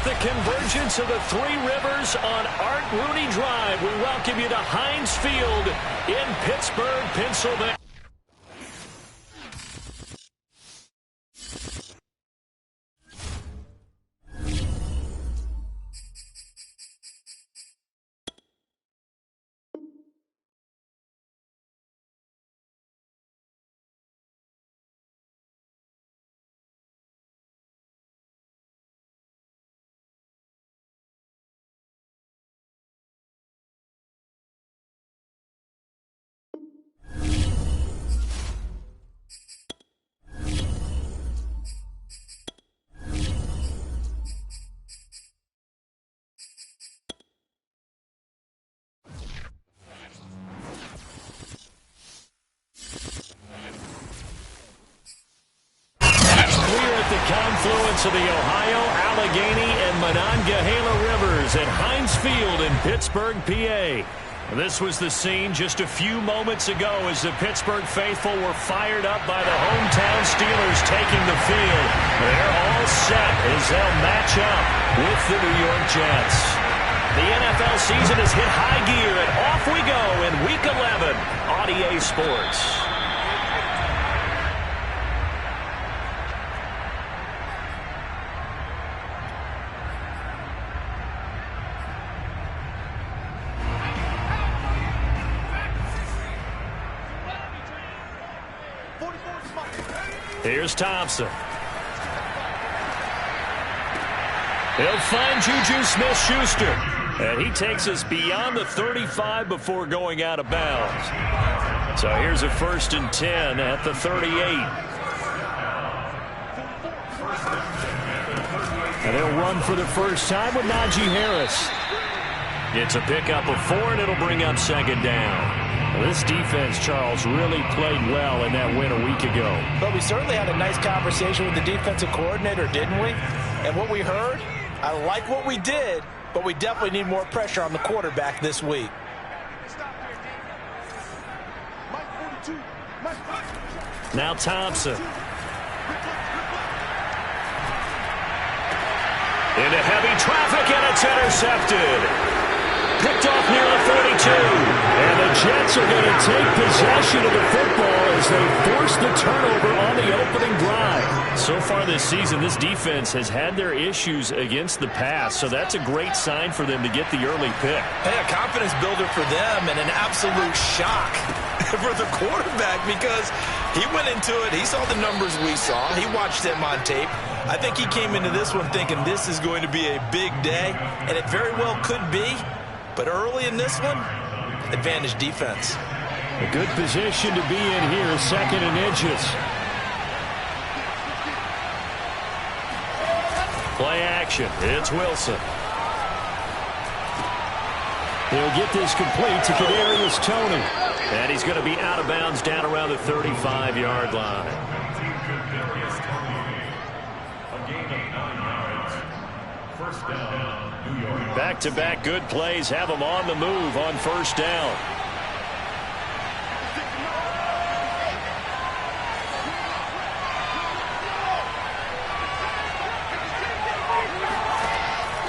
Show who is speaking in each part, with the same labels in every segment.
Speaker 1: the convergence of the Three Rivers on Art Rooney Drive. We welcome you to Heinz Field in Pittsburgh, Pennsylvania. Confluence of the Ohio, Allegheny, and Monongahela Rivers at Heinz Field in Pittsburgh, PA. This was the scene just a few moments ago as the Pittsburgh faithful were fired up by the hometown Steelers taking the field. They're all set as they'll match up with the New York Jets. The NFL season has hit high gear, and off we go in Week 11 on EA Sports. Here's Thompson. He'll find Juju Smith-Schuster. And he takes us beyond the 35 before going out of bounds. So here's a 1st and 10 at the 38. And they'll run for the first time with Najee Harris. It's a pickup of 4, and it'll bring up 2nd down. This defense, Charles, really played well in that win a week ago.
Speaker 2: But we certainly had a nice conversation with the defensive coordinator, didn't we? And what we heard, I like what we did, but we definitely need more pressure on the quarterback this week.
Speaker 1: Now Thompson. Into heavy traffic, and it's intercepted. Picked off near the 42. And the Jets are going to take possession of the football as they force the turnover on the opening drive. So far this season, this defense has had their issues against the pass, so that's a great sign for them to get the early pick.
Speaker 3: Hey, a confidence builder for them and an absolute shock for the quarterback because he went into it. He saw the numbers we saw. He watched them on tape. I think he came into this one thinking this is going to be a big day, and it very well could be. But early in this one, advantage defense.
Speaker 1: A good position to be in here, 2nd and inches. Play action. It's Wilson. He'll get this complete to Kadarius Toney. And he's going to be out of bounds down around the 35-yard line.
Speaker 4: A gain of 9 yards. First down.
Speaker 1: Back-to-back good plays have them on the move on 1st down.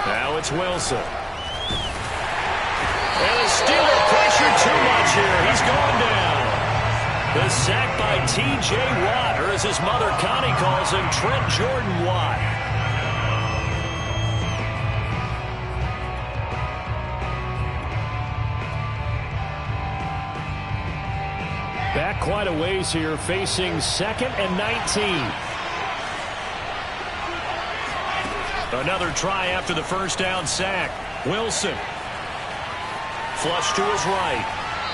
Speaker 1: Now it's Wilson. And the Steeler pressure too much here. He's going down. The sack by T.J. Watt, or as his mother Connie calls him, Trent Jordan Watt. Back quite a ways here, facing 2nd and 19. Another try after the 1st down sack. Wilson. Flush to his right.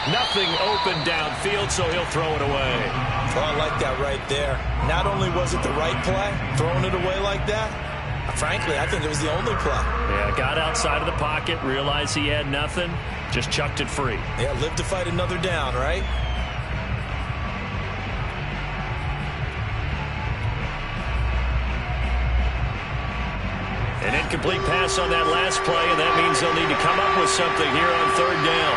Speaker 1: Nothing open downfield, so he'll throw it away.
Speaker 3: Oh, I like that right there. Not only was it the right play, throwing it away like that, frankly, I think it was the only play.
Speaker 1: Yeah, got outside of the pocket, realized he had nothing, just chucked it free.
Speaker 3: Yeah, live to fight another down, right?
Speaker 1: An incomplete pass on that last play, and that means they'll need to come up with something here on 3rd down.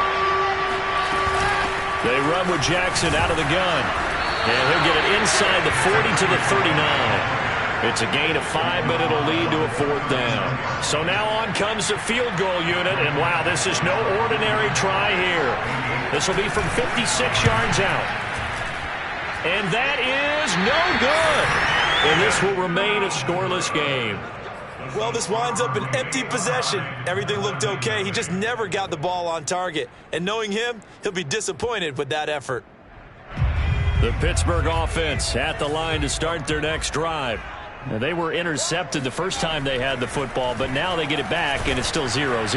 Speaker 1: They run with Jackson out of the gun. And he'll get it inside the 40 to the 39. It's a gain of 5, but it'll lead to a 4th down. So now on comes the field goal unit, and wow, this is no ordinary try here. This will be from 56 yards out. And that is no good. And this will remain a scoreless game.
Speaker 3: Well, this winds up an empty possession. Everything looked okay. He just never got the ball on target. And knowing him, he'll be disappointed with that effort.
Speaker 1: The Pittsburgh offense at the line to start their next drive. Now, they were intercepted the first time they had the football, but now they get it back, and it's still 0-0.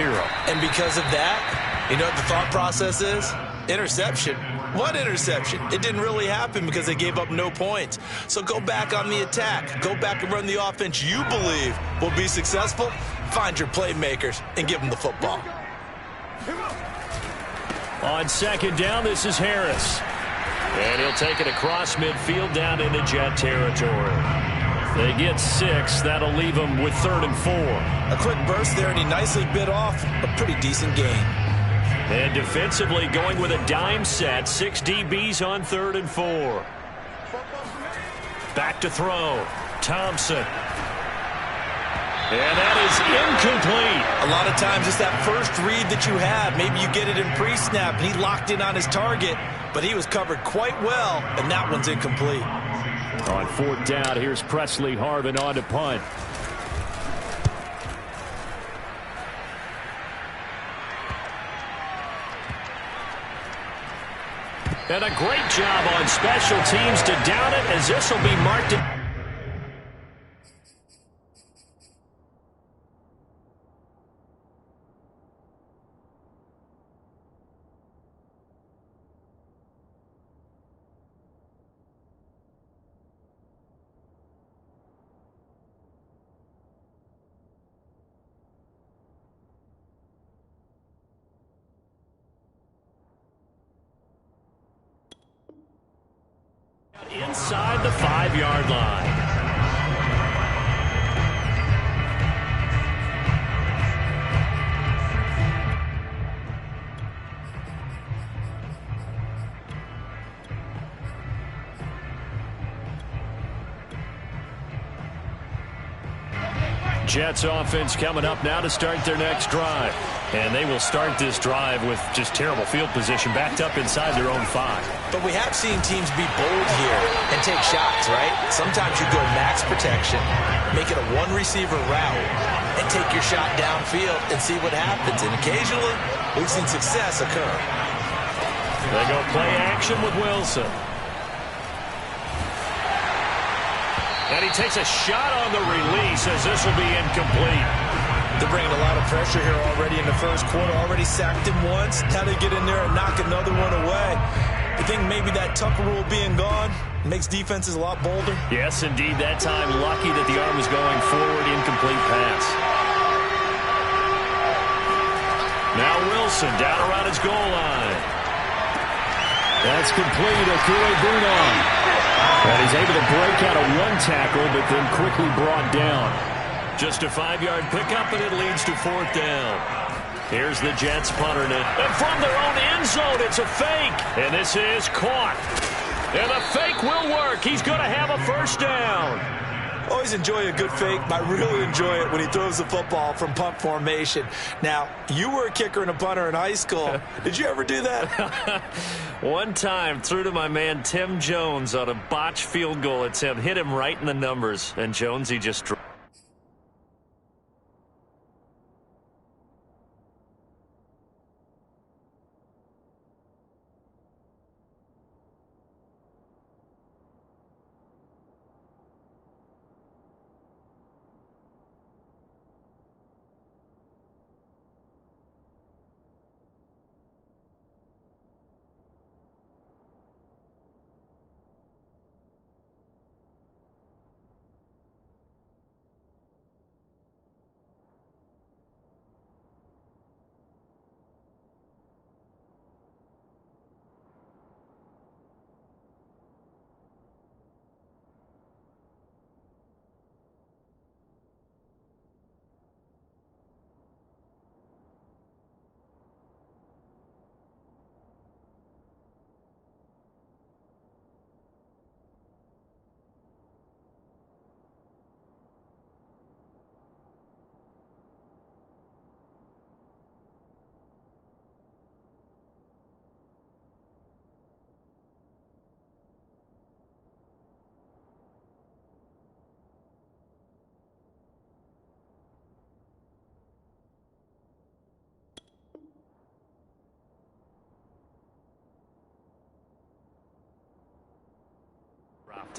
Speaker 3: And because of that, you know what the thought process is? Interception. What interception? It didn't really happen because they gave up no points. So go back on the attack. Go back and run the offense you believe will be successful. Find your playmakers and give them the football.
Speaker 1: On 2nd down, this is Harris. And he'll take it across midfield down into Jet territory. They get 6. That'll leave them with 3rd and 4.
Speaker 3: A quick burst there, and he nicely bit off a pretty decent gain.
Speaker 1: And defensively going with a dime set. 6 DBs on 3rd and 4. Back to throw. Thompson. And that is incomplete.
Speaker 3: A lot of times it's that first read that you have. Maybe you get it in pre-snap, and he locked in on his target, but he was covered quite well, and that one's incomplete.
Speaker 1: On 4th down, here's Presley Harvin on to punt. And a great job on special teams to down it, as this will be marked. Inside the 5-yard line. Jets offense coming up now to start their next drive. And they will start this drive with just terrible field position, backed up inside their own 5.
Speaker 3: But we have seen teams be bold here and take shots, right? Sometimes you go max protection, make it a one-receiver route, and take your shot downfield and see what happens. And occasionally, we've seen success occur.
Speaker 1: They go play action with Wilson. And he takes a shot on the release, as this will be incomplete.
Speaker 3: They're bringing a lot of pressure here already in the first quarter. Already sacked him once. Now they get in there and knock another one away. I think maybe that Tucker rule being gone makes defenses a lot bolder.
Speaker 1: Yes, indeed. That time, lucky that the arm was going forward. Incomplete pass. Now Wilson down around his goal line. That's complete. Okue-Bunon. And he's able to break out of one tackle, but then quickly brought down. Just a 5-yard pickup, and it leads to 4th down. Here's the Jets punter net. And from their own end zone, it's a fake. And this is caught. And the fake will work. He's going to have a 1st down.
Speaker 3: Always enjoy a good fake. I really enjoy it when he throws the football from punt formation. Now, you were a kicker and a punter in high school. Did you ever do that?
Speaker 1: One time, threw to my man Tim Jones on a botched field goal attempt. Hit him right in the numbers. And Jones, he just dropped.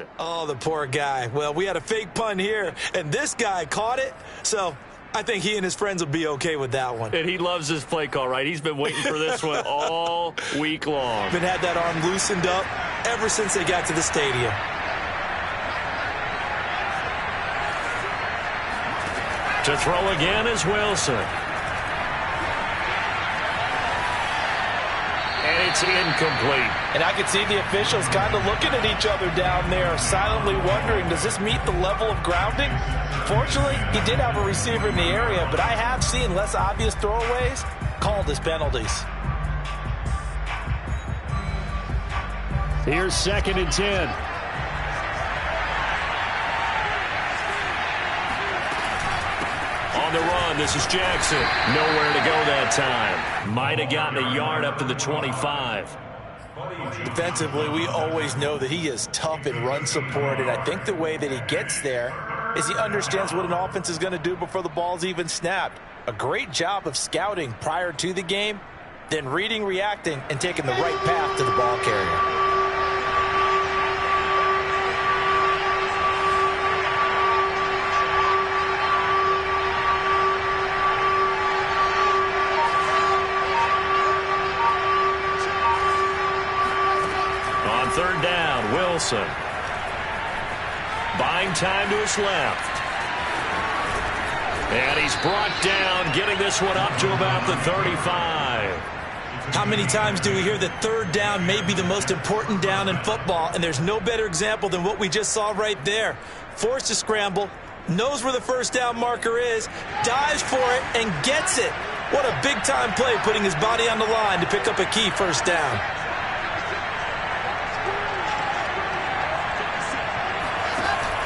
Speaker 1: intercepted.
Speaker 3: Oh, the poor guy. Well, we had a fake punt here, and this guy caught it, so I think he and his friends will be okay with that one.
Speaker 1: And he loves this play call, right? He's been waiting for this one all week long.
Speaker 3: Been had that arm loosened up ever since they got to the stadium.
Speaker 1: To throw again is Wilson. And it's incomplete.
Speaker 2: And I could see the officials kind of looking at each other down there, silently wondering, does this meet the level of grounding? Fortunately, he did have a receiver in the area, but I have seen less obvious throwaways called as penalties.
Speaker 1: Here's 2nd and 10. On the run, this is Jackson. Nowhere to go that time. Might have gotten a yard up to the 25.
Speaker 2: Defensively, we always know that he is tough in run support, and I think the way that he gets there is he understands what an offense is going to do before the ball's even snapped. A great job of scouting prior to the game, then reading, reacting, and taking the right path to the ball carrier.
Speaker 1: On 3rd down, Wilson. Buying time to his left. And he's brought down, getting this one up to about the 35.
Speaker 3: How many times do we hear that 3rd down may be the most important down in football, and there's no better example than what we just saw right there. Forced to scramble, knows where the 1st down marker is, dives for it, and gets it. What a big-time play, putting his body on the line to pick up a key 1st down.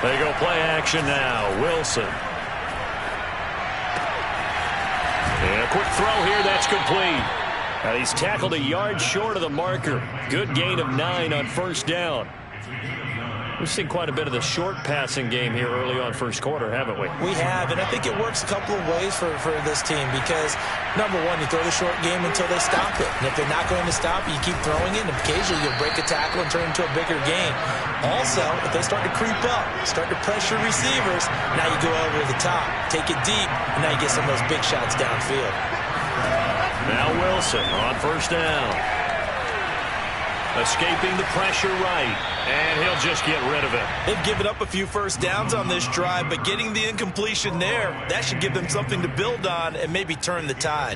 Speaker 1: They go play action now. Wilson. And a quick throw here. That's complete. And he's tackled a yard short of the marker. Good gain of 9 on 1st down. We've seen quite a bit of the short passing game here early on 1st quarter, haven't we?
Speaker 2: We have, and I think it works a couple of ways for this team because, number one, you throw the short game until they stop it. And if they're not going to stop it, you keep throwing it, and occasionally you'll break a tackle and turn it into a bigger gain. Also, if they start to creep up, start to pressure receivers, now you go over the top, take it deep, and now you get some of those big shots downfield.
Speaker 1: Now Wilson on 1st down. Escaping the pressure right, and he'll just get rid of it.
Speaker 3: They've given up a few 1st downs on this drive, but getting the incompletion there, that should give them something to build on and maybe turn the tide.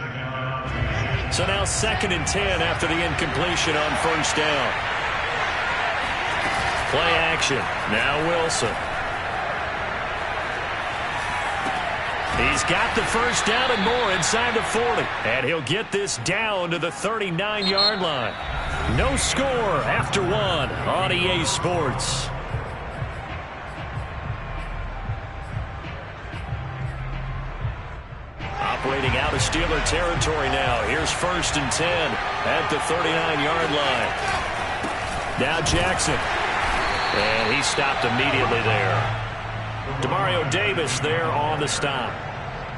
Speaker 1: So now 2nd and 10 after the incompletion on 1st down. Play action. Now Wilson. He's got the 1st down and more inside the 40. And he'll get this down to the 39-yard line. No score after 1 on EA Sports. Operating out of Steeler territory now. Here's 1st and 10 at the 39-yard line. Now Jackson. And he stopped immediately there. Demario Davis there on the stop.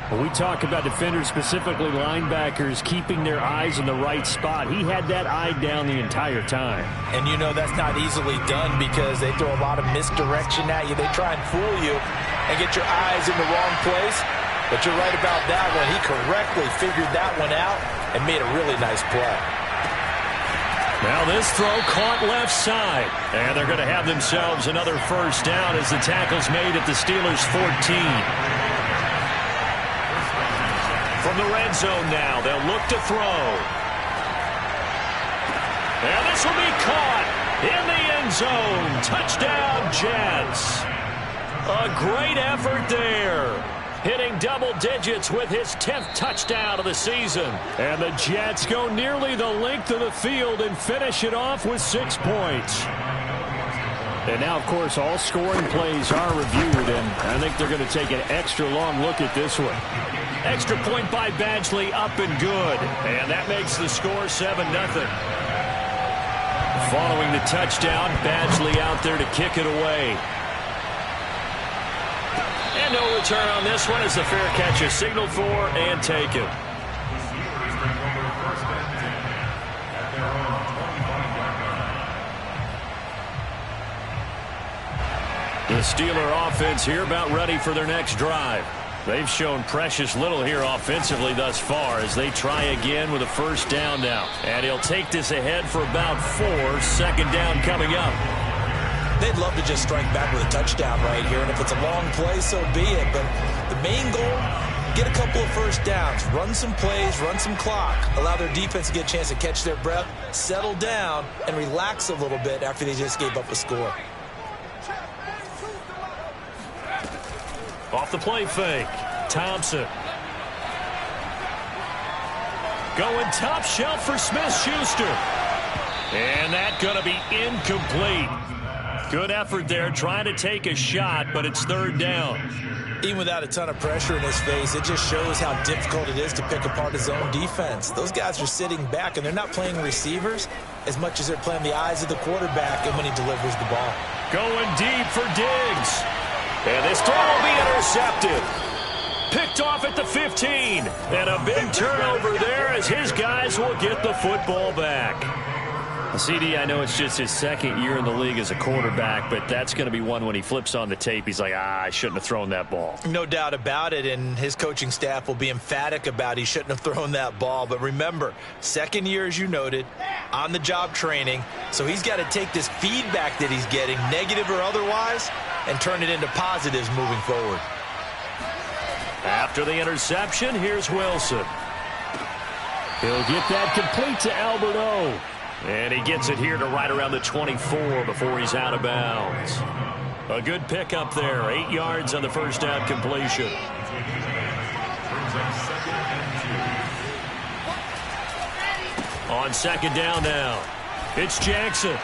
Speaker 5: When we talk about defenders, specifically linebackers, keeping their eyes in the right spot, he had that eye down the entire time.
Speaker 2: And you know that's not easily done because they throw a lot of misdirection at you. They try and fool you and get your eyes in the wrong place. But you're right about that one. He correctly figured that one out and made a really nice play.
Speaker 1: Now this throw caught left side. And they're going to have themselves another 1st down as the tackle's made at the Steelers' 14. From the red zone now, they'll look to throw. And this will be caught in the end zone. Touchdown, Jets. A great effort there. Hitting double digits with his 10th touchdown of the season. And the Jets go nearly the length of the field and finish it off with 6 points.
Speaker 5: And now, of course, all scoring plays are reviewed, and I think they're going to take an extra long look at this one.
Speaker 1: Extra point by Badgley, up and good. And that makes the score 7-0. Following the touchdown, Badgley out there to kick it away. And no return on this one as the fair catch is signaled for and taken. The Steeler offense here about ready for their next drive. They've shown precious little here offensively thus far as they try again with a first down now. And he'll take this ahead for about 4. Second down coming up.
Speaker 2: They'd love to just strike back with a touchdown right here, and if it's a long play, so be it. But the main goal, get a couple of first downs, run some plays, run some clock, allow their defense to get a chance to catch their breath, settle down, and relax a little bit after they just gave up a score.
Speaker 1: Off the play fake, Thompson. Going top shelf for Smith-Schuster. And that's going to be incomplete. Good effort there, trying to take a shot, but it's third down.
Speaker 2: Even without a ton of pressure in his face, it just shows how difficult it is to pick apart his own defense. Those guys are sitting back, and they're not playing receivers as much as they're playing the eyes of the quarterback and when he delivers the ball.
Speaker 1: Going deep for Diggs. And this throw will be intercepted. Picked off at the 15. And a big turnover there as his guys will get the football back. CD, I know it's just his second year in the league as a quarterback, but that's going to be one when he flips on the tape. He's like, I shouldn't have thrown that ball.
Speaker 2: No doubt about it, and his coaching staff will be emphatic about he shouldn't have thrown that ball. But remember, second year, as you noted, on-the-job training, so he's got to take this feedback that he's getting, negative or otherwise, and turn it into positives moving forward.
Speaker 1: After the interception, here's Wilson. He'll get that complete to Albert O. And he gets it here to right around the 24 before he's out of bounds. A good pickup there. 8 yards on the first down completion. On second down now, it's Jackson.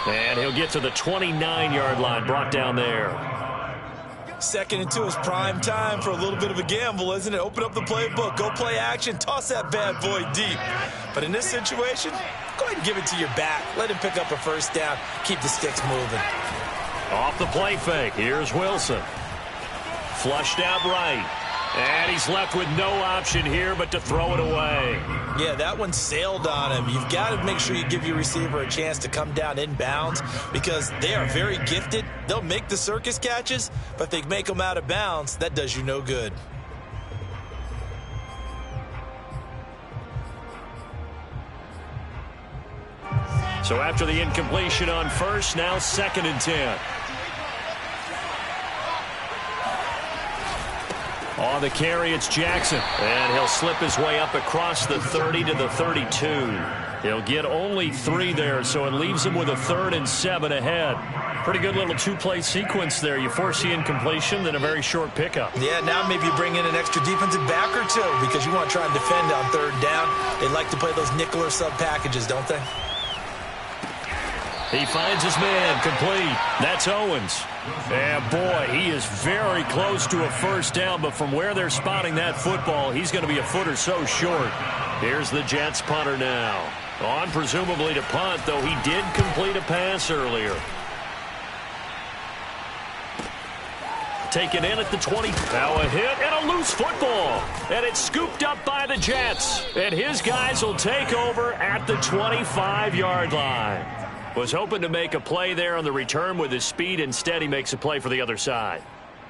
Speaker 1: And he'll get to the 29-yard line, brought down there.
Speaker 2: 2nd and 2 is prime time for a little bit of a gamble, isn't it? Open up the playbook, go play action, toss that bad boy deep. But in this situation, go ahead and give it to your back. Let him pick up a first down, keep the sticks moving.
Speaker 1: Off the play fake, here's Wilson. Flushed out right. And he's left with no option here but to throw it away.
Speaker 2: Yeah, that one sailed on him. You've got to make sure you give your receiver a chance to come down inbounds because they are very gifted. They'll make the circus catches, but if they make them out of bounds, that does you no good.
Speaker 1: So after the incompletion on first, now 2nd and 10. On the carry, it's Jackson. And he'll slip his way up across the 30 to the 32. He'll get only 3 there, so it leaves him with a 3rd and 7 ahead. Pretty good little 2-play sequence there. You force the incompletion, then a very short pickup.
Speaker 2: Yeah, now maybe you bring in an extra defensive back or two because you want to try and defend on 3rd down. They like to play those nickel or sub packages, don't they?
Speaker 1: He finds his man complete. That's Owens. And boy, he is very close to a first down, but from where they're spotting that football, he's going to be a foot or so short. Here's the Jets punter now. On presumably to punt, though he did complete a pass earlier. Taken in at the 20. Now a hit and a loose football. And it's scooped up by the Jets. And his guys will take over at the 25-yard line. Was hoping to make a play there on the return with his speed. Instead, he makes a play for the other side.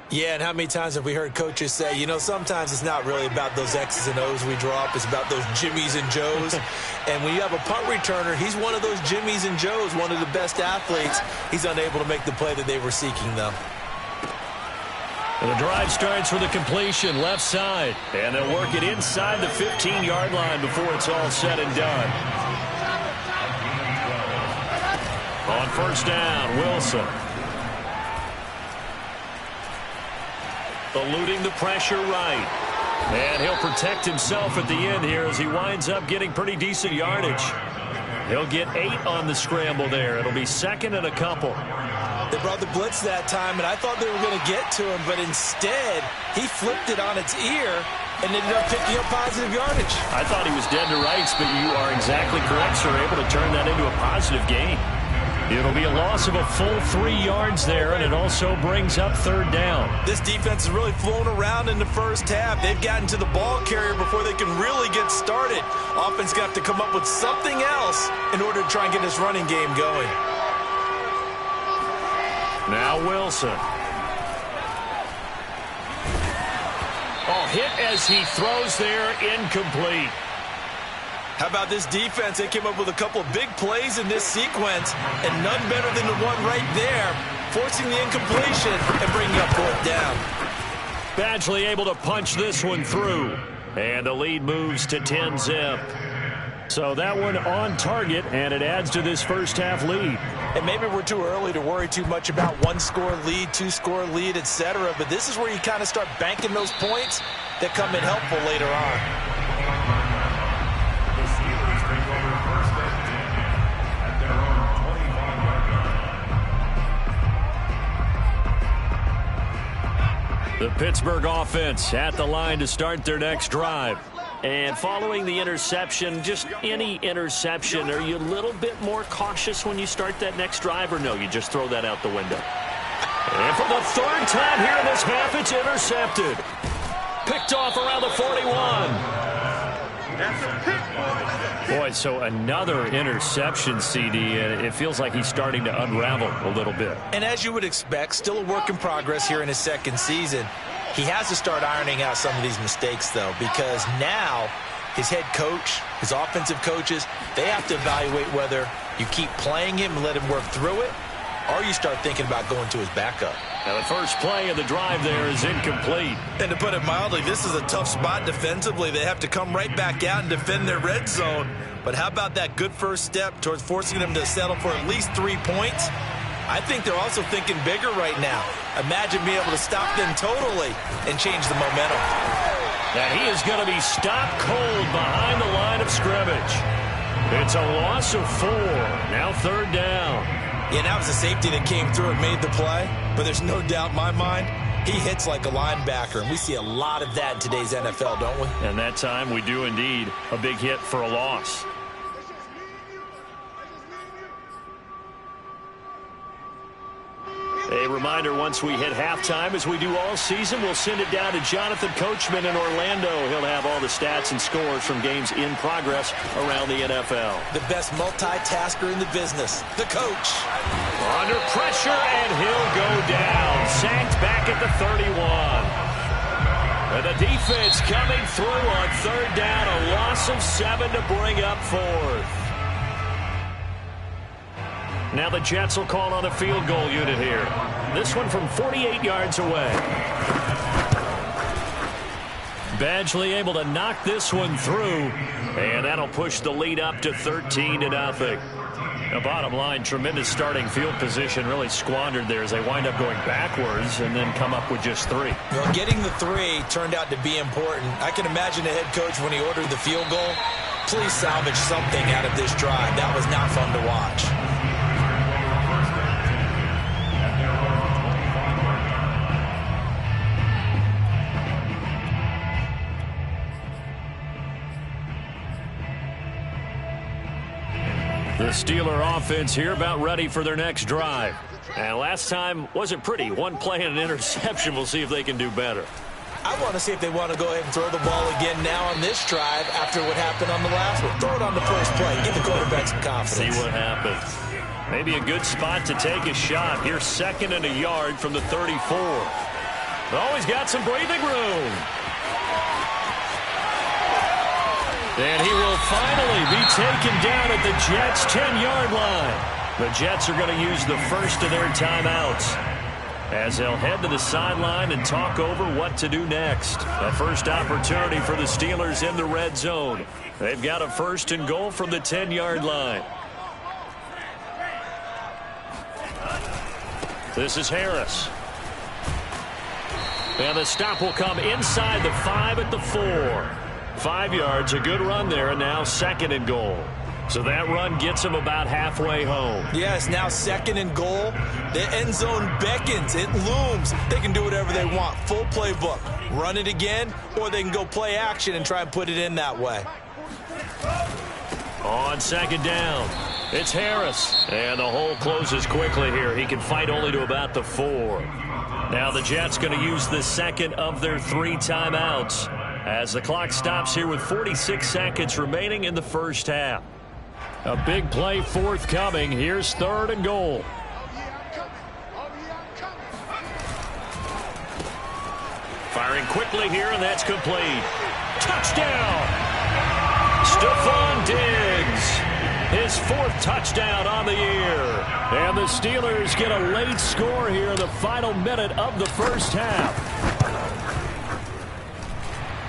Speaker 2: Yeah, and how many times have we heard coaches say, you know, sometimes it's not really about those X's and O's we draw up. It's about those Jimmies and Joes. And when you have a punt returner, he's one of those Jimmies and Joes, one of the best athletes. He's unable to make the play that they were seeking, though.
Speaker 1: And the drive starts with a completion left side. And they'll work it inside the 15-yard line before it's all said and done. On first down, Wilson. Eluding the pressure right. And he'll protect himself at the end here as he winds up getting pretty decent yardage. He'll get 8 on the scramble there. It'll be 2nd and a couple.
Speaker 2: They brought the blitz that time, and I thought they were going to get to him, but instead he flipped it on its ear and ended up picking up positive yardage.
Speaker 1: I thought he was dead to rights, but you are exactly correct, sir. Able to turn that into a positive gain. It'll be a loss of a full 3 yards there, and it also brings up 3rd down.
Speaker 2: This defense has really flown around in the first half. They've gotten to the ball carrier before they can really get started. Offense got to come up with something else in order to try and get this running game going.
Speaker 1: Now Wilson. Oh, hit as he throws there, incomplete.
Speaker 3: How about this defense? They came up with a couple of big plays in this sequence, and none better than the one right there, forcing the incompletion and bringing up fourth down.
Speaker 1: Badgley able to punch this one through, and the lead moves to 10-zip. So that one on target, and it adds to this first half lead.
Speaker 2: And maybe we're too early to worry too much about one-score lead, two-score lead, etc. But this is where you kind of start banking those points that come in helpful later on.
Speaker 4: The Steelers take over first and 10 at their own 25-yard line.
Speaker 1: The Pittsburgh offense at the line to start their next drive. And following the interception, just any interception, are you a little bit more cautious when you start that next drive, or no, you just throw that out the window? And for the third time here in this half, it's intercepted. Picked off around the 41. Boy, so another interception, CD, and it feels like he's starting to unravel a little bit.
Speaker 2: And as you would expect, still a work in progress here in his second season. He has to start ironing out some of these mistakes, though, because now his head coach, his offensive coaches, they have to evaluate whether you keep playing him and let him work through it, or you start thinking about going to his backup.
Speaker 1: Now the first play of the drive there is incomplete.
Speaker 3: And to put it mildly, this is a tough spot defensively. They have to come right back out and defend their red zone. But how about that good first step towards forcing them to settle for at least 3 points? I think they're also thinking bigger right now. Imagine being able to stop them totally and change the momentum.
Speaker 1: And he is going to be stopped cold behind the line of scrimmage. It's a loss of 4. Now third down.
Speaker 2: Yeah, that was a safety that came through and made the play. But there's no doubt in my mind, he hits like a linebacker. And we see a lot of that in today's NFL, don't we?
Speaker 1: And that time we do indeed. A big hit for a loss. A reminder, once we hit halftime, as we do all season, we'll send it down to Jonathan Coachman in Orlando. He'll have all the stats and scores from games in progress around the NFL.
Speaker 2: The best multitasker in the business, the coach.
Speaker 1: Under pressure, and he'll go down. Sacked back at the 31. And the defense coming through on third down. A loss of 7 to bring up fourth. Now the Jets will call on a field goal unit here. This one from 48 yards away. Badgley able to knock this one through, and that'll push the lead up to 13-0. The bottom line, tremendous starting field position, really squandered there as they wind up going backwards and then come up with just 3.
Speaker 2: Well, getting the 3 turned out to be important. I can imagine the head coach when he ordered the field goal. Please salvage something out of this drive. That was not fun to watch.
Speaker 1: The Steeler offense here about ready for their next drive. And last time wasn't pretty. One play and an interception. We'll see if they can do better.
Speaker 2: I want to see if they want to go ahead and throw the ball again now on this drive after what happened on the last one. Throw it on the first play. Give the quarterback some confidence.
Speaker 1: See what happens. Maybe a good spot to take a shot. Here's 2nd and a yard from the 34. Oh, he's got some breathing room. And he will finally be taken down at the Jets' 10-yard line. The Jets are going to use the first of their timeouts as they'll head to the sideline and talk over what to do next. A first opportunity for the Steelers in the red zone. They've got a 1st and goal from the 10-yard line. This is Harris. And the stop will come inside the 5 at the 4. 5 yards, a good run there, and now 2nd and goal. So that run gets them about halfway home.
Speaker 2: Yes, now 2nd and goal. The end zone beckons. It looms. They can do whatever they want. Full playbook. Run it again, or they can go play action and try and put it in that way.
Speaker 1: On 2nd down, it's Harris. And the hole closes quickly here. He can fight only to about the 4. Now the Jets going to use the 2nd of their 3 timeouts as the clock stops here with 46 seconds remaining in the first half. A big play forthcoming. Here's 3rd and goal. Firing quickly here, and that's complete. Touchdown! Stephon Diggs. His 4th touchdown on the year. And the Steelers get a late score here in the final minute of the first half.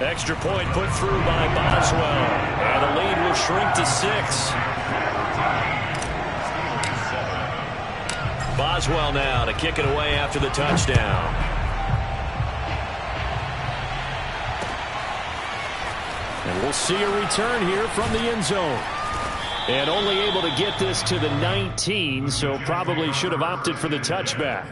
Speaker 1: Extra point put through by Boswell. And the lead will shrink to 6. Boswell now to kick it away after the touchdown. And we'll see a return here from the end zone. And only able to get this to the 19, so probably should have opted for the touchback.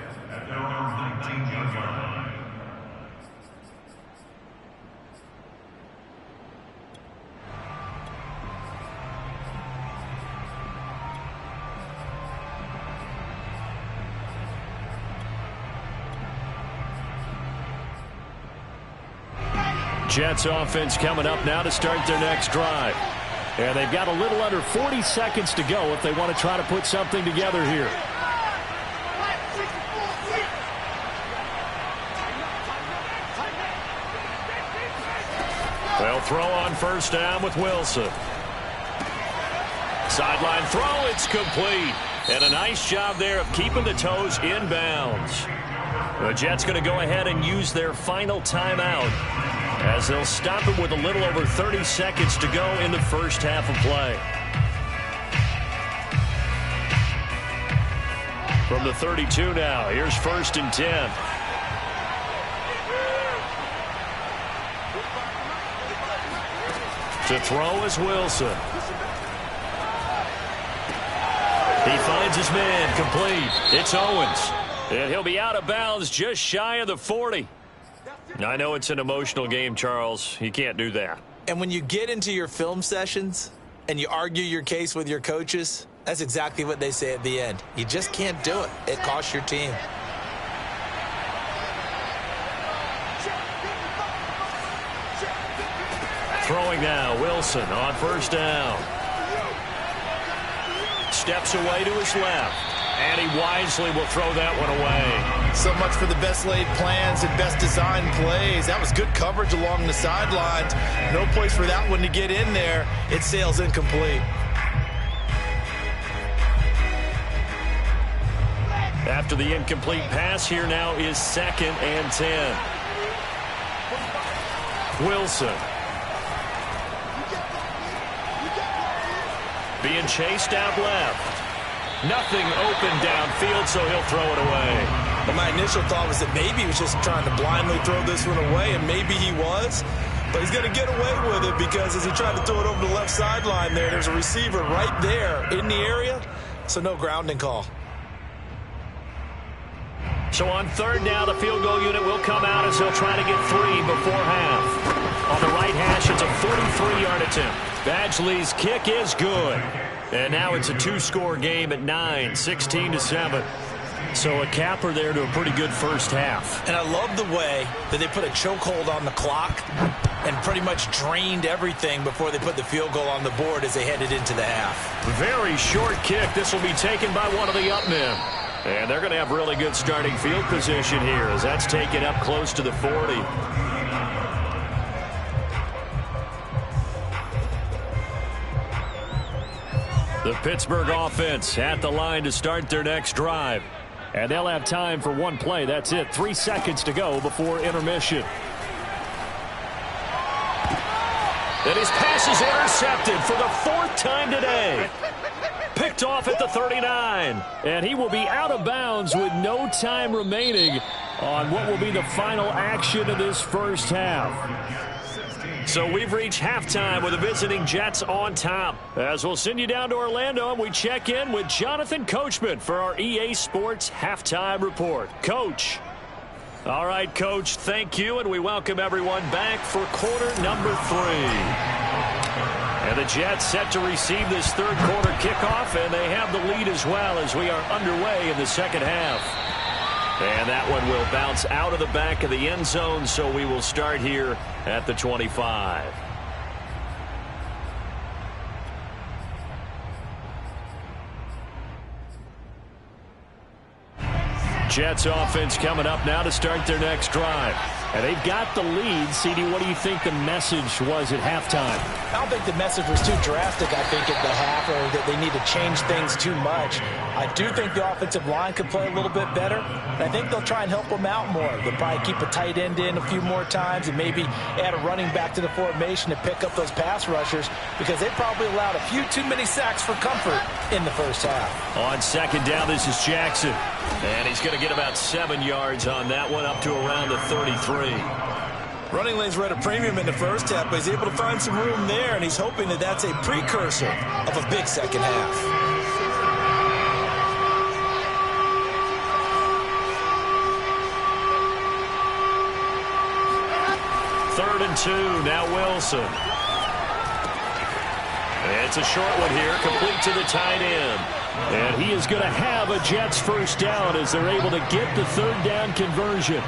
Speaker 1: Jets offense coming up now to start their next drive. And they've got a little under 40 seconds to go if they want to try to put something together here. They'll throw on first down with Wilson. Sideline throw, it's complete. And a nice job there of keeping the toes in bounds. The Jets going to go ahead and use their final timeout, as they'll stop it with a little over 30 seconds to go in the first half of play. From the 32 now, here's 1st and 10. To throw is Wilson. He finds his man, complete. It's Owens. And he'll be out of bounds just shy of the 40. I know it's an emotional game, Charles. You can't do that.
Speaker 2: And when you get into your film sessions and you argue your case with your coaches, that's exactly what they say at the end. You just can't do it. It costs your team.
Speaker 1: Throwing now, Wilson on first down. Steps away to his left. And he wisely will throw that one away.
Speaker 3: So much for the best laid plans and best designed plays. That was good coverage along the sidelines. No place for that one to get in there. It sails incomplete.
Speaker 1: After the incomplete pass, here now is 2nd and 10. Wilson. Being chased out left. Nothing open downfield, so he'll throw it away.
Speaker 2: Well, my initial thought was that maybe he was just trying to blindly throw this one away, and maybe he was. But he's going to get away with it because as he tried to throw it over the left sideline there's a receiver right there in the area, so no grounding call.
Speaker 1: So on 3rd now, the field goal unit will come out as they'll try to get 3 before half. On the right hash, it's a 43-yard attempt. Badgley's kick is good. And now it's a 2-score game at 9, 16-7. So a capper there to a pretty good first half.
Speaker 2: And I love the way that they put a chokehold on the clock and pretty much drained everything before they put the field goal on the board as they headed into the half.
Speaker 1: Very short kick. This will be taken by one of the up men. And they're going to have really good starting field position here as that's taken up close to the 40. The Pittsburgh offense at the line to start their next drive. And they'll have time for one play. That's it. 3 seconds to go before intermission. And his pass is intercepted for the 4th time today. Picked off at the 39. And he will be out of bounds with no time remaining on what will be the final action of this first half. So we've reached halftime with the visiting Jets on top. As we'll send you down to Orlando and we check in with Jonathan Coachman for our EA Sports Halftime Report. Coach. All right, Coach, thank you, and we welcome everyone back for quarter number 3. And the Jets set to receive this 3rd quarter kickoff, and they have the lead as well as we are underway in the second half. And that one will bounce out of the back of the end zone, so we will start here at the 25. Jets offense coming up now to start their next drive. And they've got the lead. CD, what do you think the message was at halftime?
Speaker 2: I don't think the message was too drastic, I think, at the half, or that they need to change things too much. I do think the offensive line could play a little bit better, and I think they'll try and help them out more. They'll probably keep a tight end in a few more times and maybe add a running back to the formation to pick up those pass rushers, because they probably allowed a few too many sacks for comfort in the first half.
Speaker 1: On second down, this is Jackson. And he's going to get about 7 yards on that one, up to around the 33.
Speaker 2: Running lanes were at a premium in the first half, but he's able to find some room there, and he's hoping that that's a precursor of a big second half.
Speaker 1: Third and 2, now Wilson. It's a short one here, complete to the tight end. And he is going to have a Jets first down as they're able to get the third down conversion.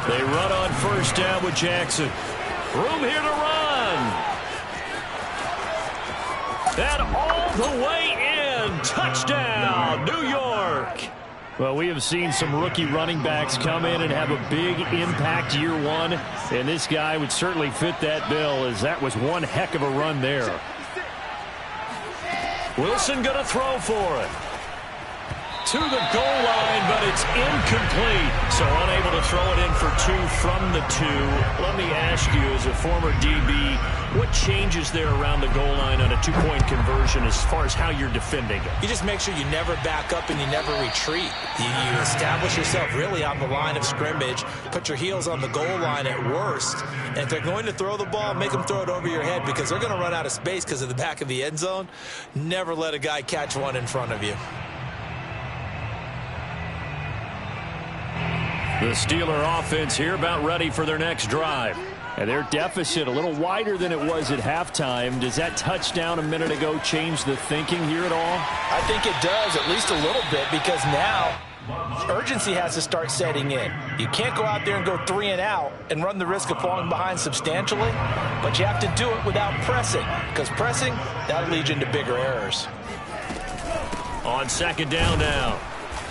Speaker 1: They run on first down with Jackson. Room here to run. And all the way in. Touchdown, New York. Well, we have seen some rookie running backs come in and have a big impact year one. And this guy would certainly fit that bill, as that was one heck of a run there. Wilson going to throw for it. To the goal line, but it's incomplete. So unable to throw it in for 2 from the 2. Let me ask you, as a former DB, what changes there around the goal line on a 2-point conversion as far as how you're defending it?
Speaker 2: You just make sure you never back up and you never retreat. You establish yourself really on the line of scrimmage, put your heels on the goal line at worst. And if they're going to throw the ball, make them throw it over your head, because they're going to run out of space because of the back of the end zone. Never let a guy catch one in front of you.
Speaker 1: The Steeler offense here about ready for their next drive. And their deficit a little wider than it was at halftime. Does that touchdown a minute ago change the thinking here at all?
Speaker 2: I think it does, at least a little bit, because now urgency has to start setting in. You can't go out there and go 3 and out and run the risk of falling behind substantially, but you have to do it without pressing, because pressing, that'll lead you into bigger errors.
Speaker 1: On second down now,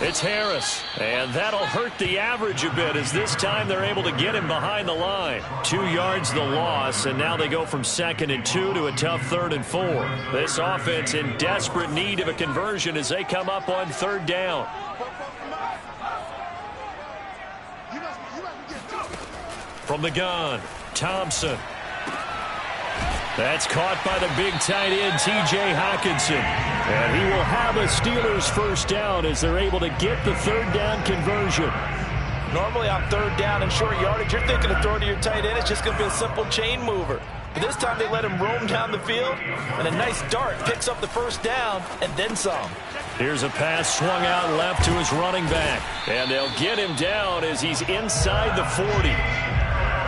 Speaker 1: it's Harris, and that'll hurt the average a bit, as this time they're able to get him behind the line. 2 yards the loss, and now they go from 2nd and 2 to a tough 3rd and 4. This offense in desperate need of a conversion as they come up on 3rd down. From the gun, Thompson. That's caught by the big tight end, T.J. Hockenson. And he will have a Steelers first down as they're able to get the 3rd down conversion.
Speaker 2: Normally on 3rd down and short yardage, you're thinking of throwing to your tight end. It's just going to be a simple chain mover. But this time they let him roam down the field, and a nice dart picks up the first down and then some.
Speaker 1: Here's a pass swung out left to his running back. And they'll get him down as he's inside the 40.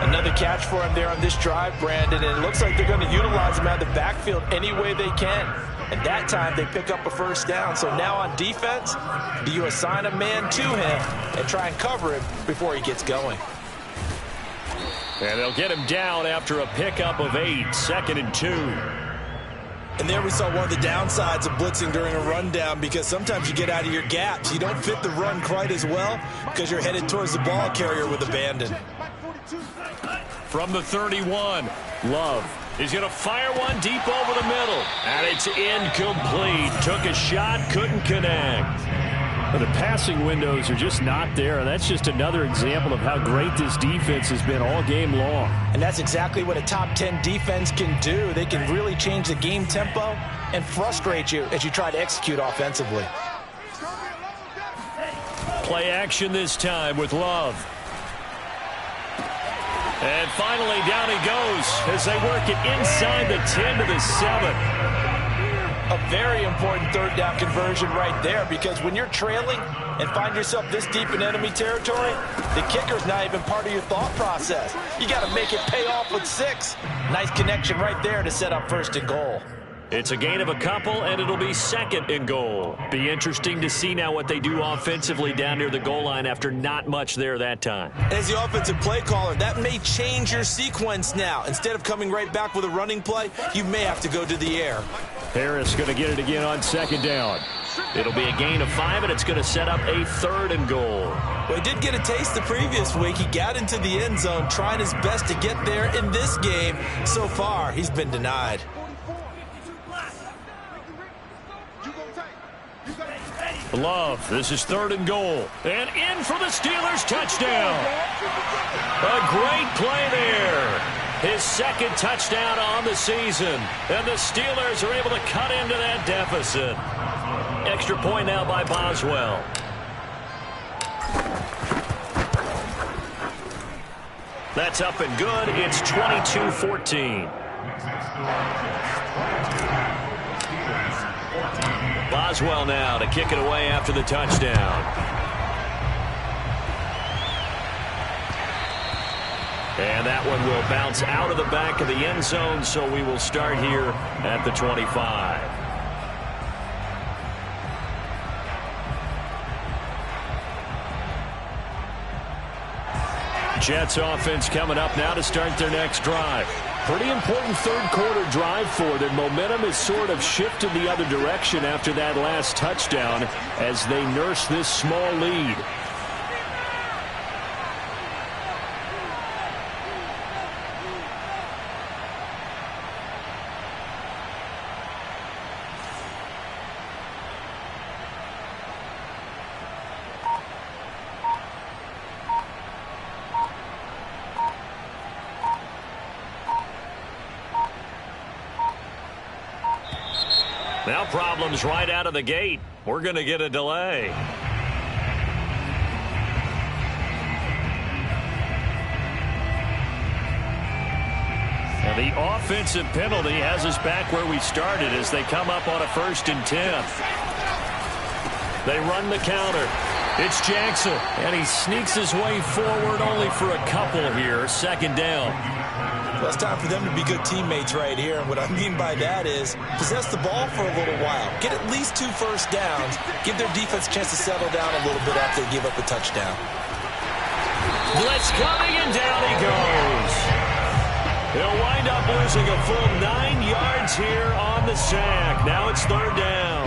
Speaker 2: Another catch for him there on this drive, Brandon, and it looks like they're going to utilize him out of the backfield any way they can. And that time they pick up a first down. So now on defense, do you assign a man to him and try and cover him before he gets going?
Speaker 1: And they'll get him down after a pickup of 8, 2nd and 2.
Speaker 2: And there we saw one of the downsides of blitzing during a rundown, because sometimes you get out of your gaps. You don't fit the run quite as well because you're headed towards the ball carrier with abandon.
Speaker 1: From the 31, Love is going to fire one deep over the middle. And it's incomplete. Took a shot, couldn't connect. But the passing windows are just not there. And that's just another example of how great this defense has been all game long.
Speaker 2: And that's exactly what a top 10 defense can do. They can really change the game tempo and frustrate you as you try to execute offensively.
Speaker 1: Play action this time with Love. And finally, down he goes as they work it inside the 10 to the 7.
Speaker 2: A very important 3rd down conversion right there, because when you're trailing and find yourself this deep in enemy territory, the kicker's not even part of your thought process. You got to make it pay off with 6. Nice connection right there to set up 1st and goal.
Speaker 1: It's a gain of a couple, and it'll be 2nd and goal. Be interesting to see now what they do offensively down near the goal line after not much there that time.
Speaker 2: As the offensive play caller, that may change your sequence now. Instead of coming right back with a running play, you may have to go to the air.
Speaker 5: Harris going to get it again on 2nd down.
Speaker 1: It'll be a gain of 5, and it's going to set up a 3rd and goal.
Speaker 2: Well, he did get a taste the previous week. He got into the end zone, trying his best to get there in this game. So far, he's been denied.
Speaker 1: Love, this is 3rd and goal. And in for the Steelers touchdown. A great play there. His 2nd touchdown on the season. And the Steelers are able to cut into that deficit. Extra point now by Boswell. That's up and good. It's 22-14. Boswell now to kick it away after the touchdown. And that one will bounce out of the back of the end zone, so we will start here at the 25. Jets offense coming up now to start their next drive. Pretty important 3rd quarter drive for them. Momentum has sort of shifted the other direction after that last touchdown as they nurse this small lead. Now problems right out of the gate. We're going to get a delay. Now the offensive penalty has us back where we started as they come up on a 1st and 10. They run the counter. It's Jackson, and he sneaks his way forward only for a couple here. 2nd down.
Speaker 2: Well, it's time for them to be good teammates right here. And what I mean by that is possess the ball for a little while. Get at least 2 first downs. Give their defense a chance to settle down a little bit after they give up a touchdown.
Speaker 1: Blitz coming, and down he goes. He'll wind up losing a full 9 yards here on the sack. Now it's 3rd down.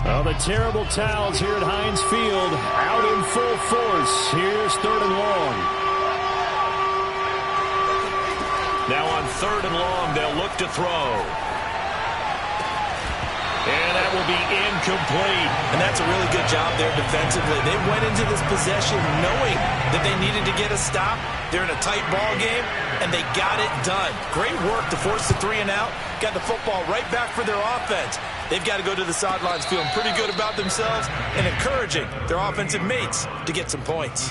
Speaker 5: Oh, the terrible towels here at Heinz Field out in full force. Here's 3rd and long.
Speaker 1: Now on 3rd and long, they'll look to throw. And that will be incomplete.
Speaker 2: And that's a really good job there defensively. They went into this possession knowing that they needed to get a stop. They're in a tight ball game, and they got it done. Great work to force the 3 and out. Got the football right back for their offense. They've got to go to the sidelines feeling pretty good about themselves and encouraging their offensive mates to get some points.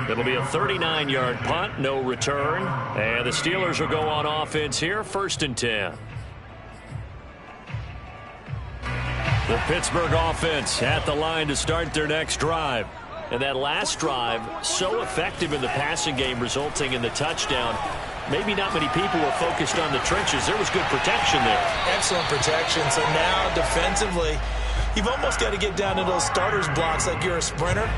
Speaker 1: It'll be a 39-yard punt, no return. And the Steelers will go on offense here, 1st and 10. The Pittsburgh offense at the line to start their next drive. And that last drive, so effective in the passing game, resulting in the touchdown. Maybe not many people were focused on the trenches. There was good protection there.
Speaker 2: Excellent protection. So now defensively, you've almost got to get down to those starters blocks like you're a sprinter.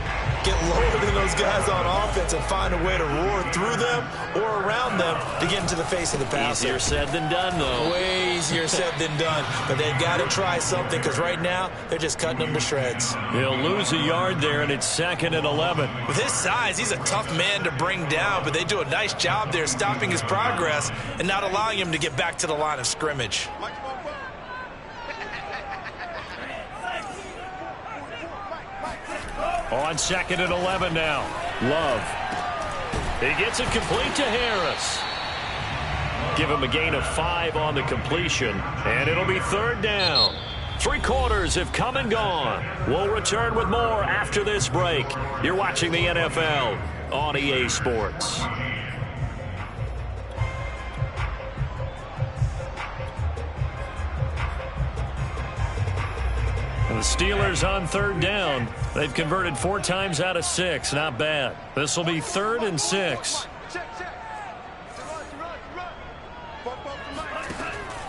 Speaker 2: Get lower than those guys on offense and find a way to roar through them or around them to get into the face of the passer.
Speaker 1: Easier said than done, though.
Speaker 2: Way easier said than done. But they've got to try something because right now they're just cutting them to shreds.
Speaker 1: He'll lose a yard there, and it's 2nd and 11.
Speaker 2: With his size, he's a tough man to bring down, but they do a nice job there stopping his progress and not allowing him to get back to the line of scrimmage.
Speaker 1: On 2nd and 11 now. Love. He gets it complete to Harris. Give him a gain of 5 on the completion, and it'll be 3rd down. 3 quarters have come and gone. We'll return with more after this break. You're watching the NFL on EA Sports. The Steelers on 3rd down. They've converted 4 times out of 6. Not bad. This will be 3rd and 6.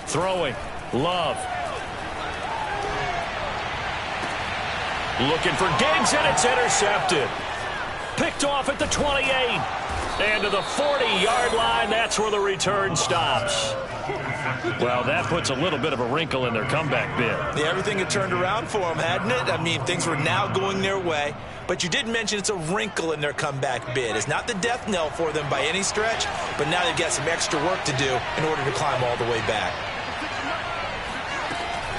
Speaker 1: Throwing. Love. Looking for Diggs, and it's intercepted. Picked off at the 28. And to the 40-yard line, that's where the return stops. Well, that puts a little bit of a wrinkle in their comeback bid.
Speaker 3: Yeah, everything had turned around for them, hadn't it? I mean, things were now going their way. But you did mention it's a wrinkle in their comeback bid. It's not the death knell for them by any stretch, but now they've got some extra work to do in order to climb all the way back.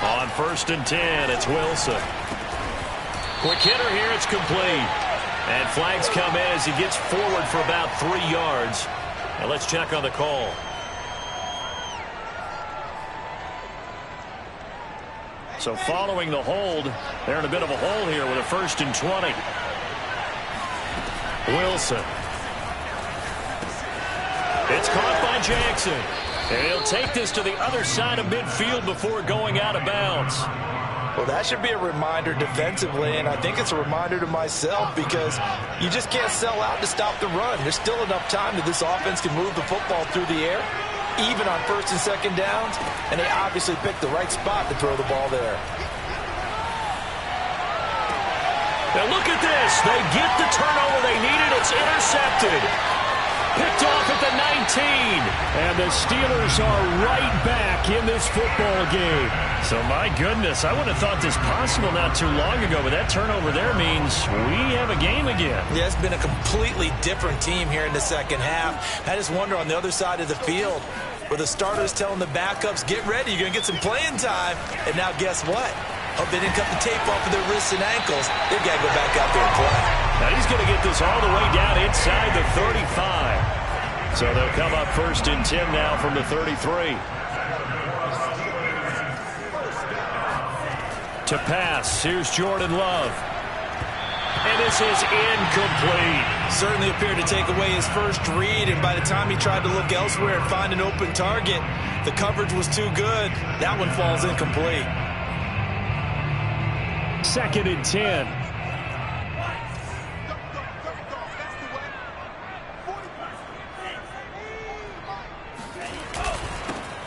Speaker 1: On 1st and 10, it's Wilson. Quick hitter here, it's complete. And flags come in as he gets forward for about 3 yards. Now let's check on the call. So following the hold, they're in a bit of a hole here with a 1st and 20. Wilson. It's caught by Jackson. And he'll take this to the other side of midfield before going out of bounds.
Speaker 3: Well, that should be a reminder defensively, and I think it's a reminder to myself because you just can't sell out to stop the run. There's still enough time that this offense can move the football through the air, even on 1st and 2nd downs, and they obviously picked the right spot to throw the ball there.
Speaker 1: Now look at this. They get the turnover they needed. It's intercepted. Picked off at the 19.
Speaker 5: And the Steelers are right back in this football game.
Speaker 1: So, my goodness, I wouldn't have thought this possible not too long ago, but that turnover there means we have a game again.
Speaker 3: Yeah, it's been a completely different team here in the second half. I just wonder on the other side of the field where the starters telling the backups, get ready, you're going to get some playing time. And now guess what? Hope they didn't cut the tape off of their wrists and ankles. They've got to go back out there and play.
Speaker 1: Now he's going to get this all the way down inside the 35. So they'll come up 1st and 10 now from the 33. To pass, here's Jordan Love. And this is incomplete.
Speaker 3: Certainly appeared to take away his first read, and by the time he tried to look elsewhere and find an open target, the coverage was too good. That one falls incomplete.
Speaker 5: 2nd and 10.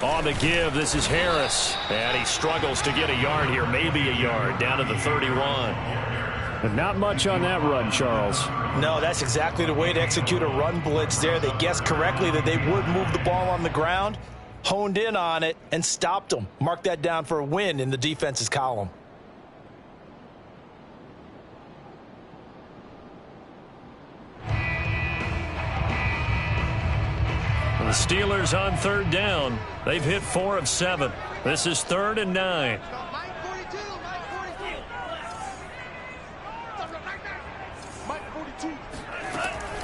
Speaker 1: On the give, this is Harris. And he struggles to get a yard here, maybe a yard, down to the 31.
Speaker 5: But not much on that run, Charles.
Speaker 3: No, that's exactly the way to execute a run blitz there. They guessed correctly that they would move the ball on the ground, honed in on it, and stopped them. Mark that down for a win in the defense's column.
Speaker 1: The Steelers on 3rd down. They've hit 4 of 7. This is 3rd and 9.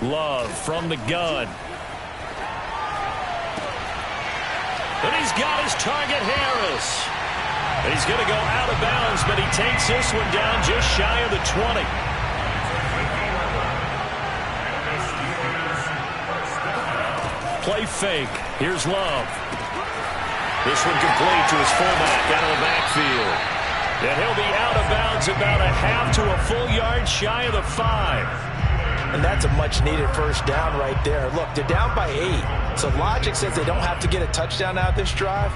Speaker 1: Love from the gun. And he's got his target, Harris. He's going to go out of bounds, but he takes this one down just shy of the 20. Play fake. Here's Love. This one complete to his fullback out of the backfield. And he'll be out of bounds about a half to a full yard shy of the 5.
Speaker 3: And that's a much-needed 1st down right there. Look, they're down by 8. So logic says they don't have to get a touchdown out of this drive.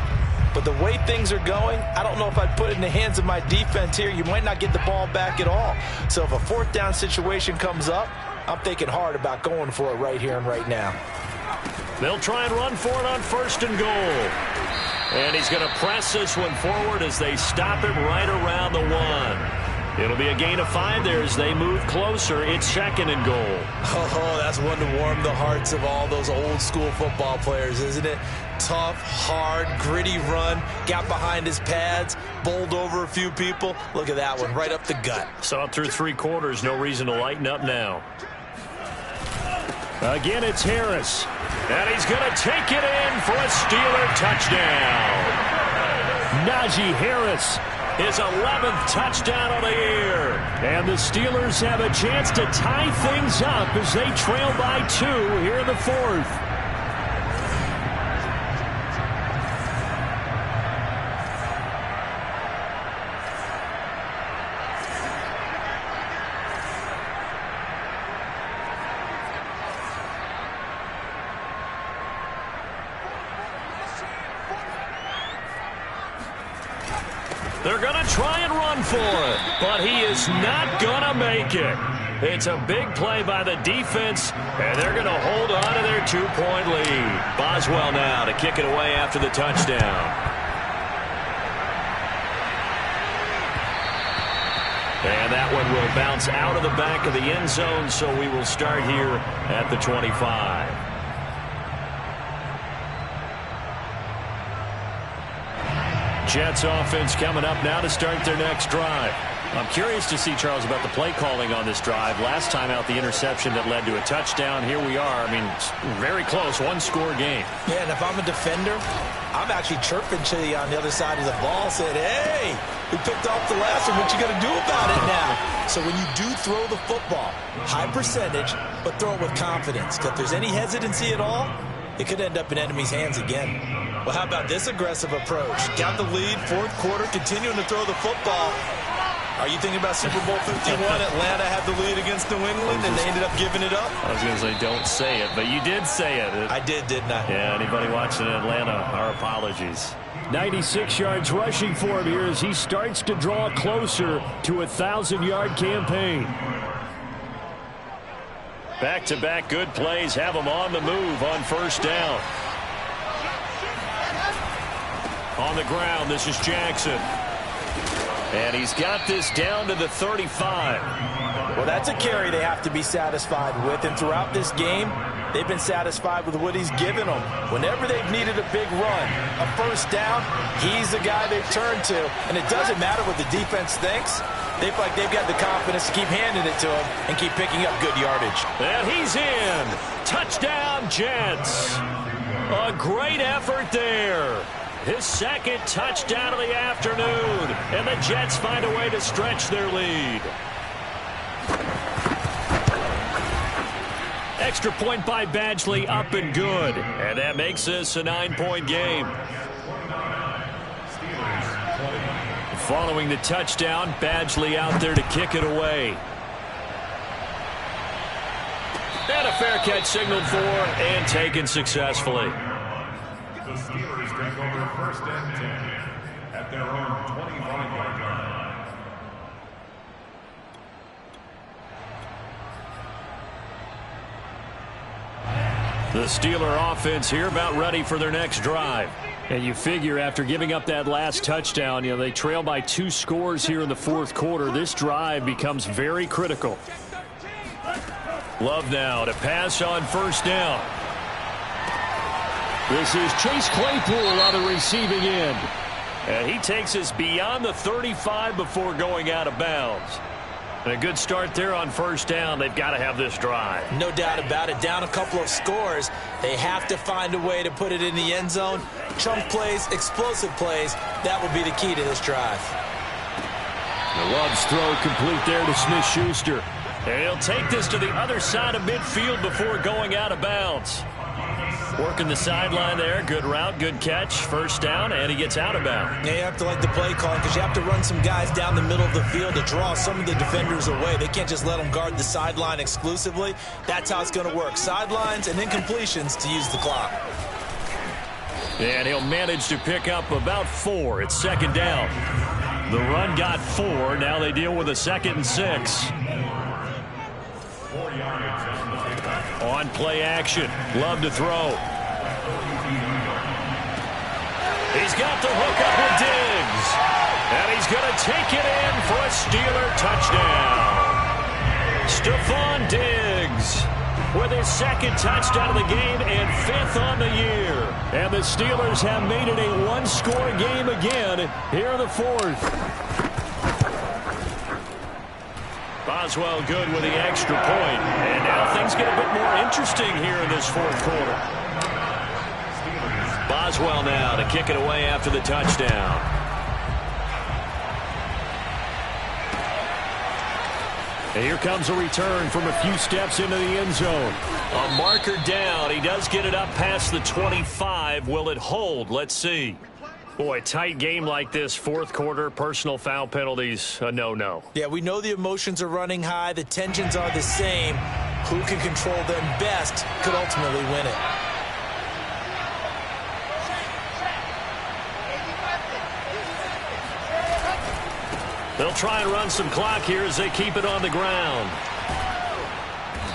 Speaker 3: But the way things are going, I don't know if I'd put it in the hands of my defense here. You might not get the ball back at all. So if a 4th down situation comes up, I'm thinking hard about going for it right here and right now.
Speaker 1: They'll try and run for it on 1st and goal. And he's going to press this one forward as they stop him right around the 1. It'll be a gain of 5 there as they move closer. It's 2nd and goal.
Speaker 3: Oh, that's one to warm the hearts of all those old-school football players, isn't it? Tough, hard, gritty run. Got behind his pads, bowled over a few people. Look at that one, right up the gut.
Speaker 1: Saw it through 3 quarters. No reason to lighten up now.
Speaker 5: Again, it's Harris.
Speaker 1: And he's going to take it in for a Steeler touchdown.
Speaker 5: Najee Harris.
Speaker 1: His 11th touchdown of the year.
Speaker 5: And the Steelers have a chance to tie things up as they trail by 2 here in the 4th.
Speaker 1: They're going to try and run for it, but he is not going to make it. It's a big play by the defense, and they're going to hold on to their 2-point lead. Boswell now to kick it away after the touchdown. And that one will bounce out of the back of the end zone, so we will start here at the 25. Jets offense coming up now to start their next drive. I'm curious to see, Charles, about the play calling on this drive. Last time out, the interception that led to a touchdown. Here we are. I mean, it's very close, one-score game. Yeah, and if I'm a defender, I'm actually chirping to you on the other side of the ball, saying, hey, we picked off the last one. What you going to do about it now? So when you do throw the football, high percentage, but throw it with confidence. If there's any hesitancy at all, it could end up in enemy's hands again. Well, how about this aggressive approach? Got the lead, fourth quarter, continuing to throw the football. Are you thinking about Super Bowl 51? Atlanta had the lead against New England, and they ended up giving it up? I was going to say, don't say it, but you did say it. I did, didn't I? Yeah, anybody watching Atlanta, our apologies. 96 yards rushing for him here as he starts to draw closer to a 1,000-yard campaign. Back-to-back good plays have him on the move on first down. On the ground, this is Jackson. And he's got this down to the 35. Well, that's a carry they have to be satisfied with. And throughout this game, they've been satisfied with what he's given them. Whenever they've needed a big run, a first down, he's the guy they've turned to. And it doesn't matter what the defense thinks. They feel like they've got the confidence to keep handing it to him and keep picking up good yardage. And he's in. Touchdown, Jets. A great effort there. His second touchdown of the afternoon. And the Jets find a way to stretch their lead. Extra point by Badgley, up and good. And that makes this a 9-point game. Following the touchdown, Badgley out there to kick it away. And a fair catch signaled for and taken successfully.
Speaker 4: The Steelers take over first and 10 at their own 25-yard line.
Speaker 1: The Steeler offense here about ready for their next drive. And you figure after giving up that last touchdown, they trail by 2 scores here in the fourth quarter. This drive becomes very critical. Love now to pass on first down. This is Chase Claypool on the receiving end. And he takes us beyond the 35 before going out of bounds. And a good start there on first down. They've got to have this drive. No doubt about it. Down a couple of scores. They have to find a way to put it in the end zone. Chunk plays, explosive plays. That will be the key to this drive. The Love's throw complete there to Smith-Schuster. And he'll take this to the other side of midfield before going out of bounds. Working the sideline there. Good route, good catch. First down, and he gets out of bounds. Yeah, you have to like the play call because you have to run some guys down the middle of the field to draw some of the defenders away. They can't just let them guard the sideline exclusively. That's how it's going to work. Sidelines and then completions to use the clock. And he'll manage to pick up about 4. It's second down. The run got 4. Now they deal with a 2nd and 6. On play action. Love to throw. He's got the hook up with Diggs. And he's going to take it in for a Steeler touchdown. Stephon Diggs with his 2nd touchdown of the game and 5th on the year. And the Steelers have made it a 1-score game again here in the 4th. Boswell good with the extra point. And now things get a bit more interesting here in this 4th quarter. Boswell now to kick it away after the touchdown. And here comes a return from a few steps into the end zone. A marker down. He does get it up past the 25. Will it hold? Let's see. Boy, tight game like this, 4th quarter, personal foul penalties, a no-no. Yeah, we know the emotions are running high. The tensions are the same. Who can control them best could ultimately win it. They'll try and run some clock here as they keep it on the ground.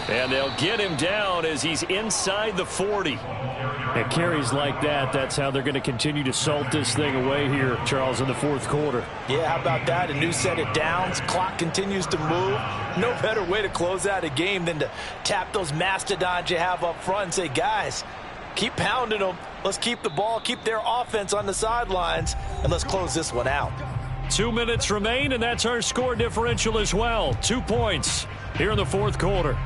Speaker 1: And they'll get him down as he's inside the 40.
Speaker 5: And carries like that, that's how they're going to continue to salt this thing away here, Charles, in the fourth quarter.
Speaker 2: Yeah, how about that? A new set of downs. Clock continues to move. No better way to close out a game than to tap those mastodons you have up front and say, guys, keep pounding them. Let's keep the ball, keep their offense on the sidelines, and let's close this one out.
Speaker 1: 2 minutes remain, and that's our score differential as well. 2 points here in the fourth quarter.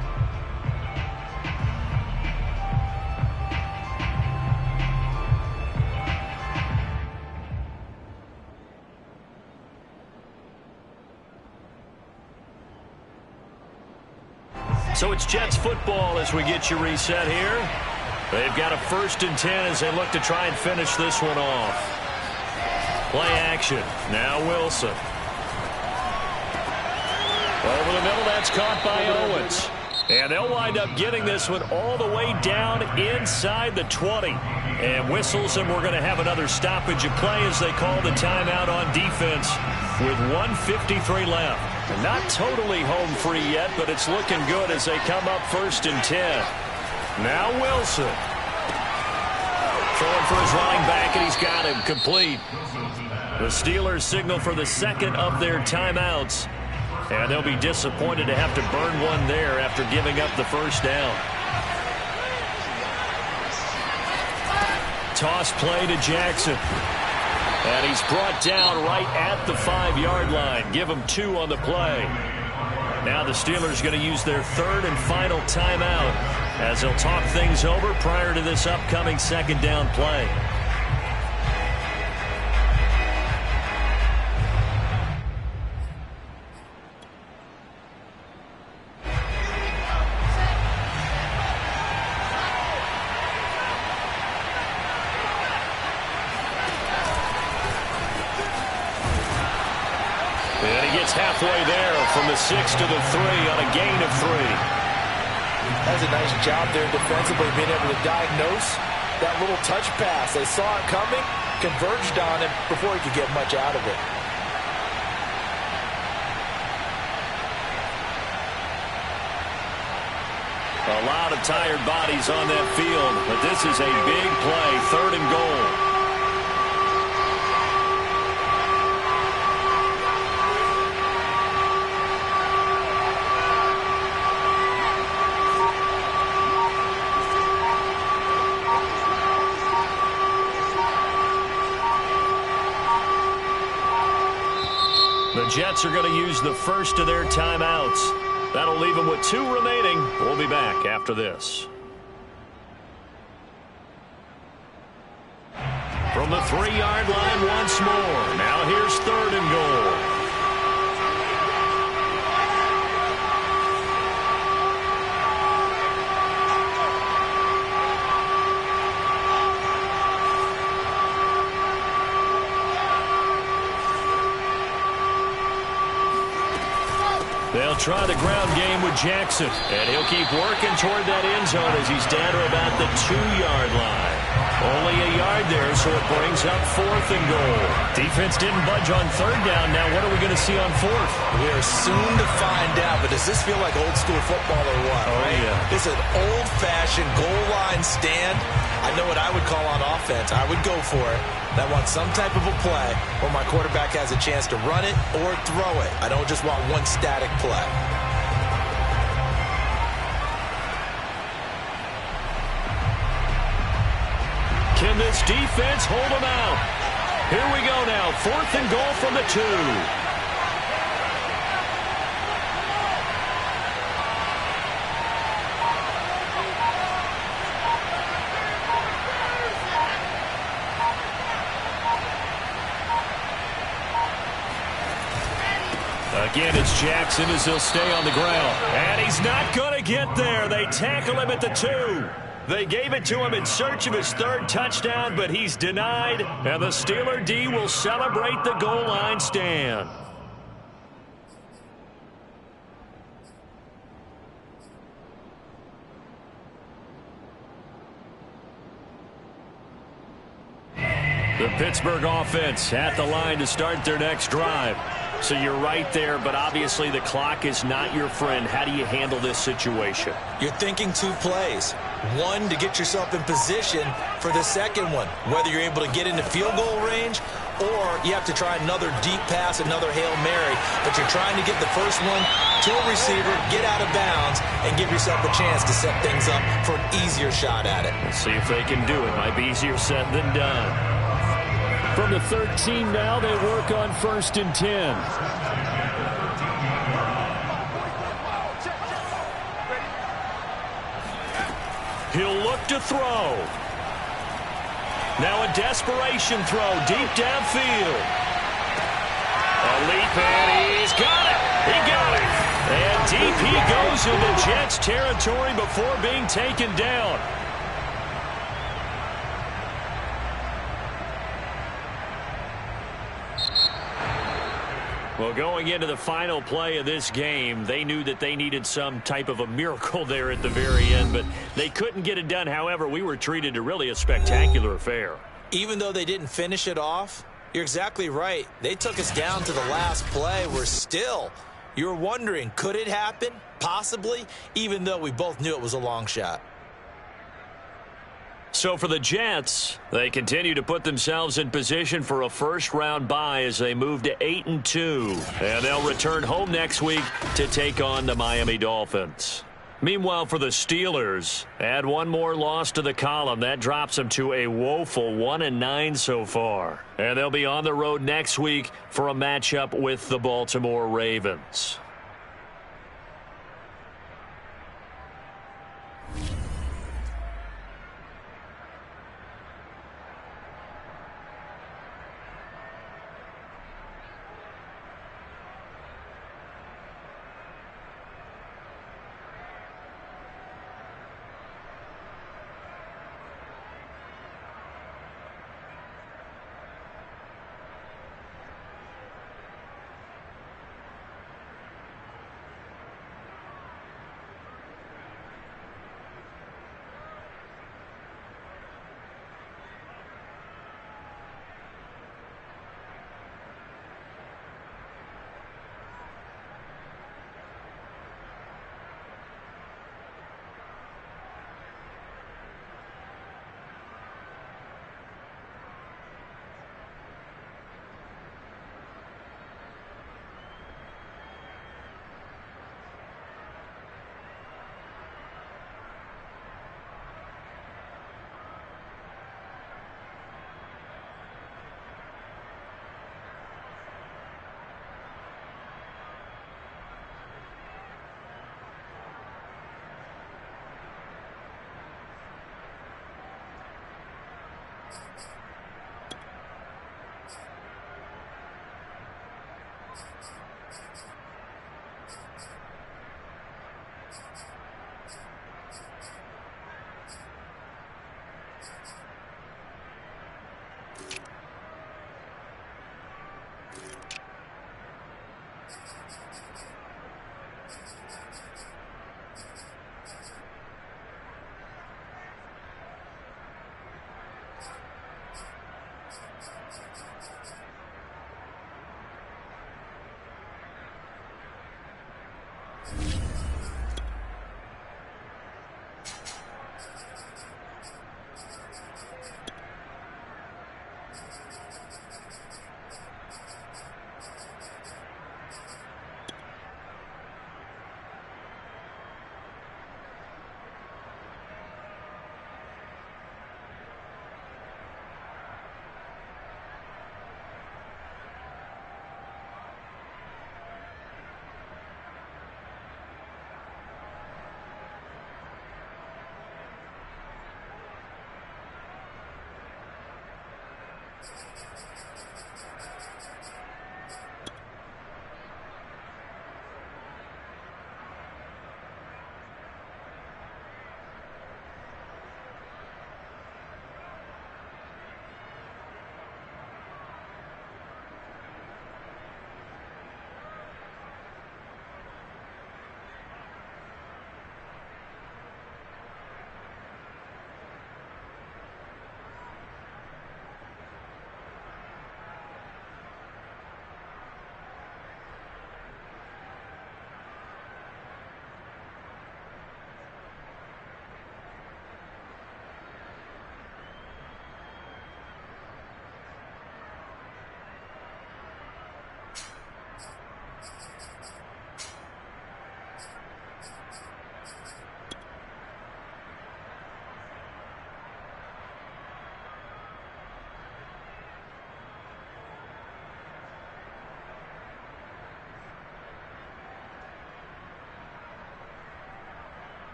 Speaker 1: So it's Jets football as we get you reset here. They've got a 1st and 10 as they look to try and finish this one off. Play action. Now Wilson. Over the middle, that's caught by Owens. And they'll wind up getting this one all the way down inside the 20. And whistles, and we're going to have another stoppage of play as they call the timeout on defense with 1:53 left. Not totally home free yet, but it's looking good as they come up 1st and 10. Now Wilson. Throwing for his running back, and he's got him complete. The Steelers signal for the second of their timeouts. And they'll be disappointed to have to burn one there after giving up the first down. Toss play to Jackson. And he's brought down right at the 5-yard line. Give him 2 on the play. Now the Steelers going to use their 3rd and final timeout as they'll talk things over prior to this upcoming 2nd down play. Halfway there from the 6 to the 3 on a gain of 3.
Speaker 2: That's a nice job there defensively, being able to diagnose that little touch pass. They saw it coming, converged on him before he could get much out of it.
Speaker 1: A lot of tired bodies on that field, but this is a big play, 3rd and goal. The Jets are going to use the first of their timeouts. That'll leave them with 2 remaining. We'll be back after this. From the 3-yard line once more. Now here's 3rd and goal. They'll try the ground game with Jackson, and he'll keep working toward that end zone as he's down to about the 2-yard line. Only a yard there, so it brings up 4th and goal. Defense didn't budge on 3rd down. Now what are we going to see on 4th?
Speaker 2: We are soon to find out, but does this feel like old school football or what?
Speaker 1: Oh,
Speaker 2: right?
Speaker 1: yeah.
Speaker 2: It's an old-fashioned goal line stand. I know what I would call on offense. I would go for it. I want some type of a play where my quarterback has a chance to run it or throw it. I don't just want one static play.
Speaker 1: Can this defense hold them out? Here we go now. 4th and goal from the 2. Again, it's Jackson as he'll stay on the ground. And he's not going to get there. They tackle him at the 2. They gave it to him in search of his 3rd touchdown, but he's denied. And the Steeler D will celebrate the goal line stand. The Pittsburgh offense at the line to start their next drive. So you're right there, but obviously the clock is not your friend. How do you handle this situation?
Speaker 2: You're thinking 2 plays. One, to get yourself in position for the second one, whether you're able to get into field goal range or you have to try another deep pass, another Hail Mary, but you're trying to get the first one to a receiver, get out of bounds, and give yourself a chance to set things up for an easier shot at it.
Speaker 1: Let's see if they can do it. Might be easier said than done.
Speaker 5: From the 13 now, they work on 1st and 10.
Speaker 1: He'll look to throw. Now a desperation throw deep downfield. A leap, and he's got it. He got it. And deep he goes into Jets territory before being taken down. Well, going into the final play of this game, they knew that they needed some type of a miracle there at the very end, but they couldn't get it done. However, we were treated to really a spectacular affair.
Speaker 2: Even though they didn't finish it off, you're exactly right. They took us down to the last play. You're wondering, could it happen? Possibly, even though we both knew it was a long shot.
Speaker 1: So for the Jets, they continue to put themselves in position for a first-round bye as they move to 8-2. And they'll return home next week to take on the Miami Dolphins. Meanwhile, for the Steelers, add one more loss to the column. That drops them to a woeful 1-9 so far. And they'll be on the road next week for a matchup with the Baltimore Ravens.